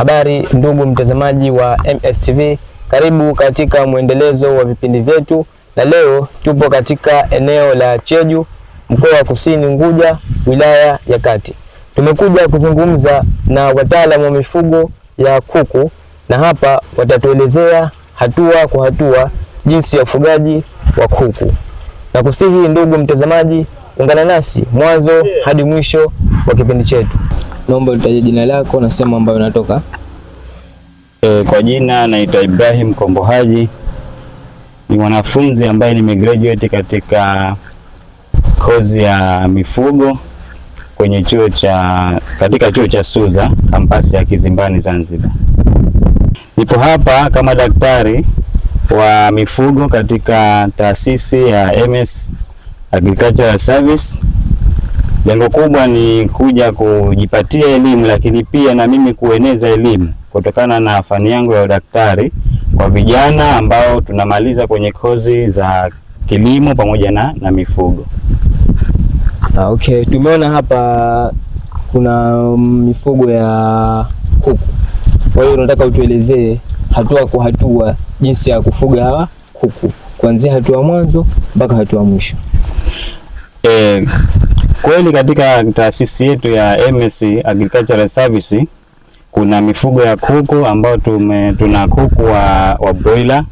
Habari ndugu mtazamaji wa MSTV, karibu katika mwendelezo wa vipindi vyetu, na leo tupo katika eneo la Cheju, mkoa wa Kusini Unguja, wilaya ya Kati. Tumekuja kuzungumza na wataalamu wa mifugo ya kuku, na hapa watatuelezea hatua kwa hatua jinsi ya ufugaji wa kuku. Na kusihi ndugu mtazamaji, ungana nasi mwanzo hadi mwisho wa kipindi chetu. Naomba utaje jina lako na sehemu ambayo unatoka. Kwa jina naitwa Ibrahim Kombo Haji. Ni mwanafunzi ambaye nimegraduate katika kozi ya mifugo kwenye katika chuo cha Suza, kampasi ya Kizimbani, Zanzibar. Nipo hapa kama daktari wa mifugo katika taasisi ya MS Agricultural Service. Lengo kubwa ni kuja kujipatia elimu, lakini pia na mimi kueneza elimu kutokana na fani yangu ya udaktari kwa vijana ambao tunamaliza kwenye kozi za kilimo pamoja na mifugo. Okay, tumeona hapa kuna mifugo ya kuku. Kwa hiyo nataka utuelezee hatua kwa hatua jinsi ya kufuga hawa kuku, kuanzia hatua mwanzo mpaka hatua mwisho. Kweli katika taasisi yetu ya MS Agricultural Service kuna mifugo ya kuku ambao tuna kuku wa broiler,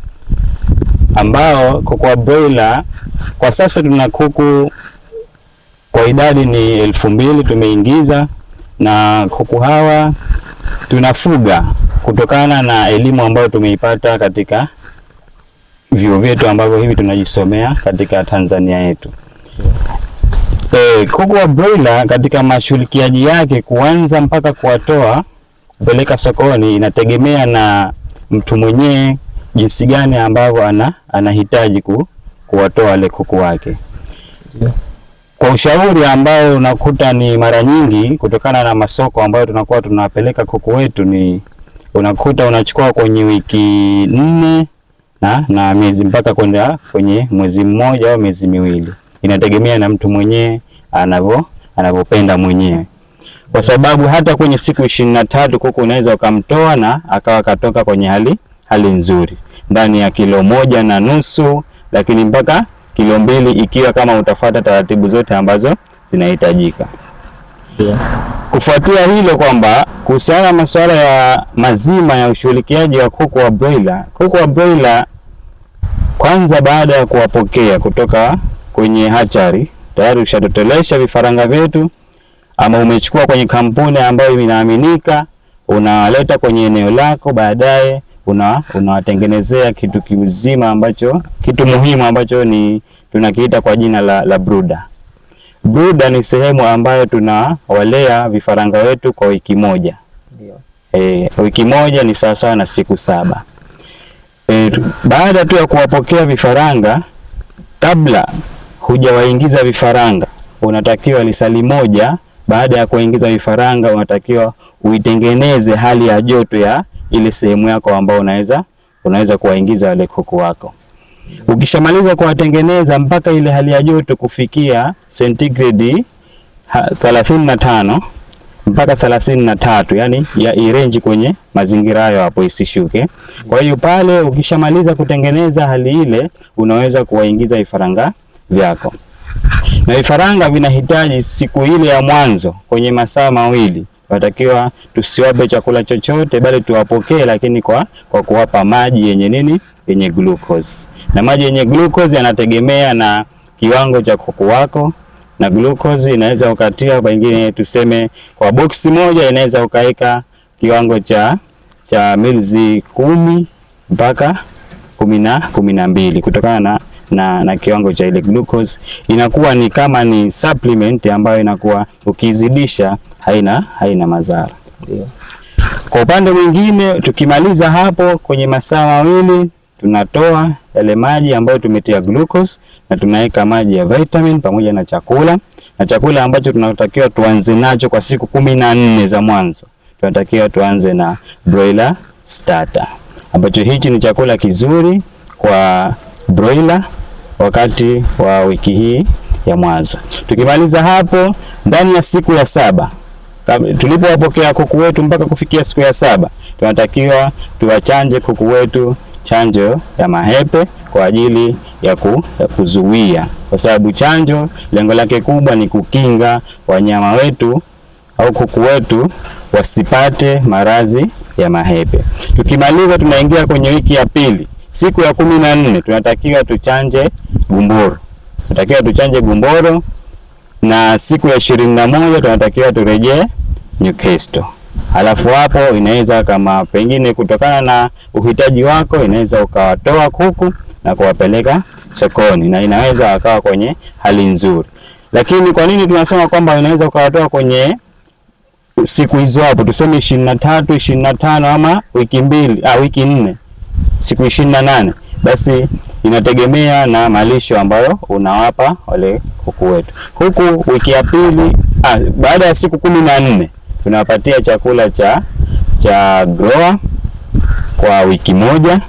ambao kuku wa broiler kwa sasa tuna kuku kwa idadi ni 2000 tumeingiza, na kuku hawa tunafuga kutokana na elimu ambayo tumeipata katika vyuo vyetu ambavyo hivi tunajisomea katika Tanzania yetu. Kuku wa broiler katika mashughulikiaji yake kuanza mpaka kuwatoa kupeleka sokoni inategemea na mtu mwenyewe jinsi gani ambavyo anahitaji kuwatoa wale kuku wake. Kwa ushauri ambao unakuta ni mara nyingi kutokana na masoko ambayo tunakuwa tunapeleka kuku wetu, ni unakuta unachukua kwenye wiki 4 na miezi mpaka kwenda kwenye mwezi mmoja au miezi miwili. Inategemea na mtu mwenyewe anavyopenda mwenyewe, kwa sababu hata kwenye siku 23 kuku unaweza ukamtoa na akawa katoka kwenye hali nzuri ndani ya kilo 1.5, lakini mpaka kilo 2 ikiwa kama utafuata taratibu zote ambazo zinahitajika. Kufuatia hilo kwamba kuhusiana na masuala ya mazima ya ushughulikiaji wa kuku wa broiler. Kuku wa broiler kwanza, baada ya kuwapokea kutoka kwenye hatchery, tayari ushatotolesha vifaranga vyetu ama umechukua kwenye kampuni ambayo inaaminika, unawaleta kwenye eneo lako, baadaye unawatengenezea kitu kizima ambacho kitu muhimu ambacho ni tunakiita kwa jina la brooder. Brooder ni sehemu ambayo tunawalea vifaranga wetu kwa wiki moja. Wiki moja ni sawa na siku 7. Baada tu ya kuwapokea vifaranga, kabla hujawaingiza vifaranga, unatakiwa lisali moja baada ya kuingiza vifaranga unatakiwa uitengeneze hali ya joto ya ile sehemu yako ambao unaweza kuwaingiza wale kuku wako. Ukishamaliza kuwatengeneza mpaka ile hali ya joto kufikia centigrade 35 mpaka 33, yani ya irange kwenye mazingira hayo hapo isishuke. Kwa hiyo pale ukishamaliza kutengeneza hali ile, unaweza kuwaingiza vifaranga vyako. Na vifaranga vinahitaji siku ile ya mwanzo kwenye masaa 2 watakiwa tusiwape chakula chochote, bali tuwapokee, lakini kwa kuwapa maji yenye glucose. Na maji yenye glucose yanategemea na kiwango cha kuku wako, na glucose inaweza ukatia pengine tuseme kwa boksi moja inaweza ukaeka kiwango cha milzi 10 mpaka 12 kutokana na kiwango cha ile glucose. Inakuwa ni kama ni supplement ambayo inakuwa ukizidisha haina madhara. Kwa upande mwingine, tukimaliza hapo kwenye masaa 2 tunatoa yale maji ambayo tumetia glucose na tunaweka maji ya vitamin pamoja na chakula. Na chakula ambacho tunatakiwa tuanze nacho kwa siku 14 za mwanzo, tunatakiwa tuanze na broiler starter, ambacho hichi ni chakula kizuri kwa broiler wakati wa wiki hii ya mwanzo. Tukimaliza hapo, ndani ya siku ya 7 tulipowapokea kuku wetu mpaka kufikia siku ya 7, tunatakiwa tuwachanje kuku wetu chanjo ya mahepe kwa ajili ya kuzuia, kwa sababu chanjo lengo lake kubwa ni kukinga wanyama wetu au kuku wetu wasipate maradhi ya mahepe. Tukimaliza tunaingia kwenye wiki ya pili. Siku ya 14 tunatakiwa tuchanje gumboro. Na siku ya 21 tunatakiwa turejee Newcastle. Halafu hapo inaweza, kama pengine kutokana na uhitaji wako, inaweza ukawatoa kuku na kuwapeleka sokoni, na inaweza wakawa kwenye hali nzuri. Lakini kwa nini tunasema kwamba inaweza ukawatoa kwenye siku hizo hapo, tuseme 23, 25 ama wiki 4, siku 28? Basi inategemea na malisho ambayo unawapa wale kuku wetu. Huku wiki ya pili, baada ya siku 14 tunawapatia chakula cha grower kwa wiki 1.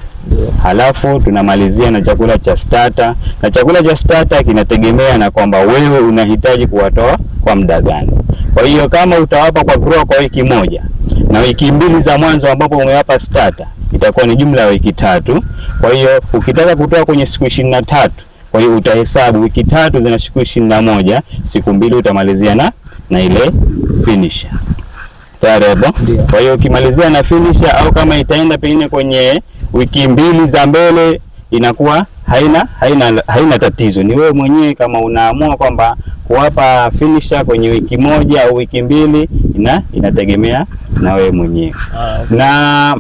Halafu tunamalizia na chakula cha starter, na chakula cha starter kinategemea na kwamba wewe unahitaji kuwatoa kwa muda gani. Kwa hiyo kama utawapa kwa grower kwa wiki 1 na wiki 2 za mwanzo ambapo umewapa starter, itakuwa ni jumla ya wiki 3. Kwa hiyo ukitaka kutoa kwenye siku 23, kwa hiyo utahesabu wiki 3 zina siku 21, siku 2 utamalizia na ile finisher. Tayari hapo. Kwa hiyo ukimalizia na finisher, au kama itaenda pengine kwenye wiki 2 za mbele, inakuwa haina tatizo. Ni wewe mwenyewe kama unaamua kwamba kuwapa finisher kwenye wiki 1 au wiki 2, inategemea na wewe mwenyewe. Na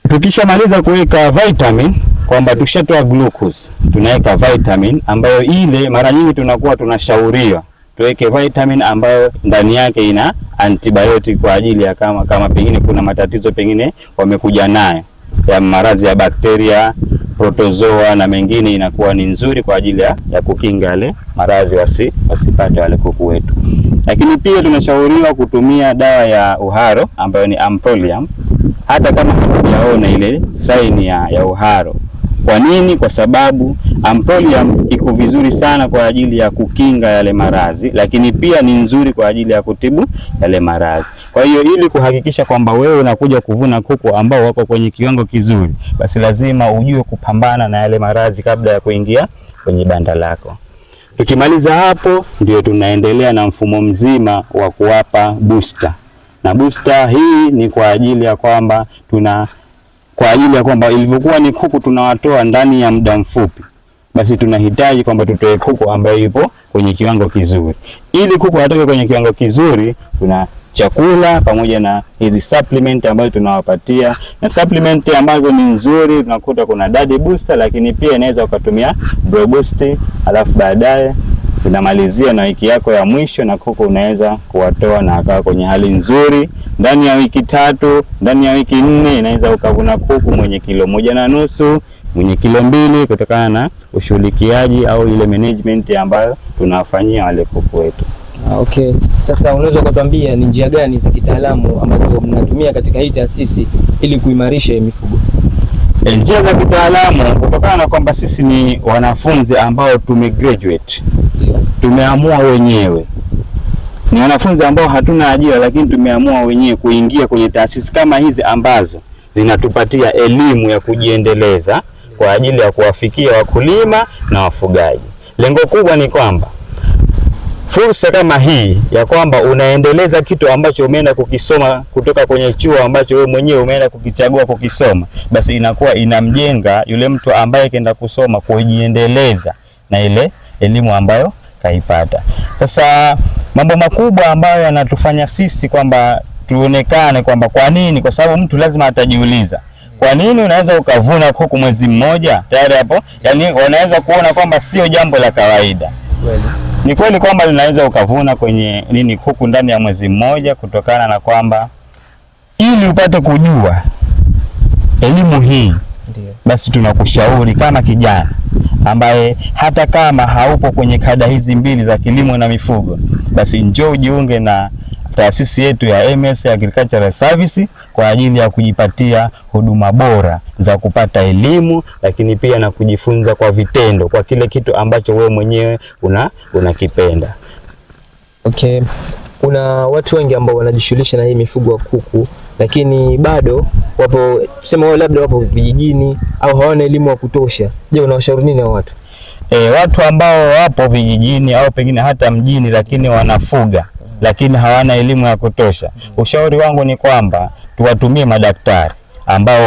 tukishamaliza kuweka vitamin, kwamba tushatoa glucose, tunaweka vitamin ambayo ile mara nyingi tunakuwa tunashauriwa tuweke vitamin ambayo ndani yake ina antibiotic kwa ajili ya kama pengine kuna matatizo pengine wamekuja nayo ya maradhi ya bakteria, protozoa na mengine, inakuwa ni nzuri kwa ajili ya kukinga yale maradhi wasipate wale kuku wetu. Lakini pia tunashauriwa kutumia dawa ya uharo ambayo ni Amprolium, hata kama hatujaona ile saini ya uharo. Kwa nini? Kwa sababu Amprolium iko vizuri sana kwa ajili ya kukinga yale maradhi, lakini pia ni nzuri kwa ajili ya kutibu yale maradhi. Kwa hiyo ili kuhakikisha kwamba wewe unakuja kuvuna kuku ambao wako kwenye kiwango kizuri, basi lazima ujue kupambana na yale maradhi kabla ya kuingia kwenye banda lako. Tukimaliza hapo, ndio tunaendelea na mfumo mzima wa kuwapa booster. Na booster hii ni kwa ajili ya kwamba ilivyokuwa ni kuku tunawatoa ndani ya muda mfupi, basi tunahitaji kwamba tutoe kuku ambaye yupo kwenye kiwango kizuri. Ili kuku atoke kwenye kiwango kizuri, tuna chakula pamoja na hizi supplement ambazo tunawapatia. Na supplement ambazo ni nzuri, tunakuta kuna Daddy Booster, lakini pia inaweza ukatumia Bro Boost. Alafu baadaye tunamalizia na wiki yako ya mwisho, na kuku unaweza kuwatoa na akawa kwenye hali nzuri. Ndani ya wiki 3, ndani ya wiki 4 inaweza ukavuna kuku mwenye kilo 1.5, mwenye kilo 2, kutokana na ushughulikiaji au ile management ambayo tunawafanyia wale kuku wetu. Okay. Sasa unaweza kutuambia ni njia gani za kitaalamu ambazo mnatumia katika hii taasisi ili kuimarisha mifugo? Njia za kitaalamu, kutokana na kwamba sisi ni wanafunzi ambao tumegraduate, tumeamua wenyewe. Ni wanafunzi ambao hatuna ajira, lakini tumeamua wenyewe kuingia kwenye taasisi kama hizi ambazo zinatupatia elimu ya kujiendeleza kwa ajili ya kuwafikia wakulima na wafugaji. Lengo kubwa ni kwamba fursa kama hii ya kwamba unaendeleza kitu ambacho umeenda kukisoma kutoka kwenye chuo ambacho wewe mwenyewe umeenda kukichagua kukisoma, basi inakuwa inamjenga yule mtu ambaye kaenda kusoma kujiendeleza na ile elimu ambayo kaipata. Sasa mambo makubwa ambayo yanatufanya sisi kwamba tuonekane kwamba kwa nini, kwa sababu mtu lazima atajiuliza, kwa nini unaweza ukavuna kuku mwezi mmoja? Tayari hapo yani wanaweza kuona kwamba sio jambo la kawaida. Ni kweli kwamba linaweza ukavuna kwenye kuku ndani ya mwezi mmoja, kutokana na kwamba ili upate kujua elimu hii, basi tunakushauri kama kijana ambaye hata kama haupo kwenye kada hizi mbili za kilimo na mifugo, basi njoo ujiunge na taasisi yetu ya MS Agricultural Service kwa ajili ya kujipatia huduma bora za kupata elimu, lakini pia na kujifunza kwa vitendo kwa kile kitu ambacho wewe mwenyewe unakipenda. Okay. kuna watu wengi ambao wanajishughulisha na hii mifugo ya kuku, lakini bado wapo, tuseme wao labda wapo vijijini au hawana elimu ya kutosha. Je, unawashauri nini hao watu? Watu ambao wapo vijijini au pengine hata mjini lakini wanafuga lakini hawana elimu ya kutosha, ushauri wangu ni kwamba tuwatumie madaktari ambao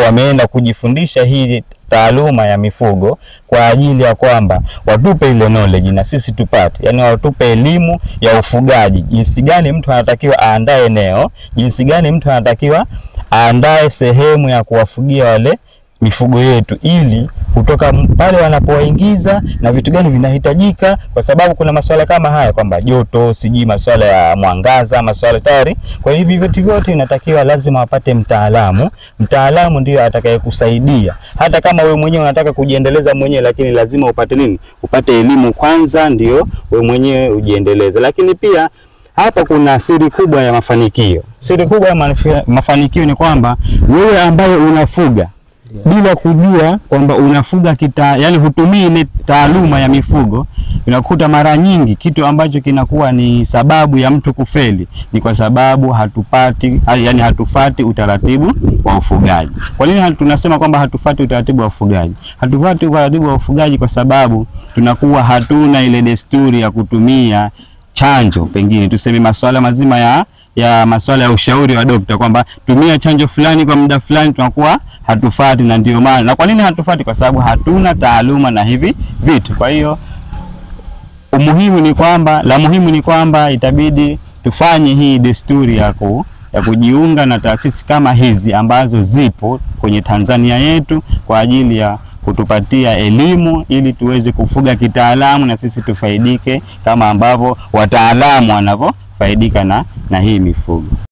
wameenda kujifundisha hii taaluma ya mifugo kwa ajili ya kwamba watupe ile knowledge na sisi tupate, yani watupe elimu ya ufugaji, jinsi gani mtu anatakiwa aandae eneo, jinsi gani mtu anatakiwa aandae sehemu ya kuwafugia wale mifugo yetu, ili kutoka pale wanapowaingiza na vitu gani vinahitajika, kwa sababu kuna masuala kama haya kwamba joto, siji masuala ya mwangaza, masuala tayari. Kwa hivi vitu vyote inatakiwa lazima wapate mtaalamu. Mtaalamu ndio atakayekusaidia. Hata kama wewe mwenyewe unataka kujiendeleza mwenyewe, lakini lazima upate nini? Upate elimu kwanza ndio wewe mwenyewe ujiendeleze. Lakini pia hapa kuna siri kubwa ya mafanikio. Siri kubwa ya mafanikio ni kwamba wewe ambaye unafuga bila kujua kwamba unafuga yani hutumii ile taaluma ya mifugo, unakuta mara nyingi kitu ambacho kinakuwa ni sababu ya mtu kufeli ni kwa sababu hatufati utaratibu wa ufugaji. Kwa nini tunasema kwamba hatufati utaratibu wa ufugaji? Hatufati utaratibu wa ufugaji kwa sababu tunakuwa hatuna ile desturi ya kutumia chanjo, pengine tuseme masuala mazima ya masuala ya ushauri wa daktari kwamba tumia chanjo fulani kwa muda fulani, tunakuwa hatufati. Na ndio maana, na kwa nini hatufati? Kwa sababu hatuna taaluma na hivi vitu. Kwa hiyo muhimu ni kwamba itabidi tufanye hii desturi ya kujiunga na taasisi kama hizi ambazo zipo kwenye Tanzania yetu kwa ajili ya kutupatia elimu ili tuweze kufuga kitaalamu na sisi tufaidike kama ambavyo wataalamu wanavyofaidika na hii mifugo.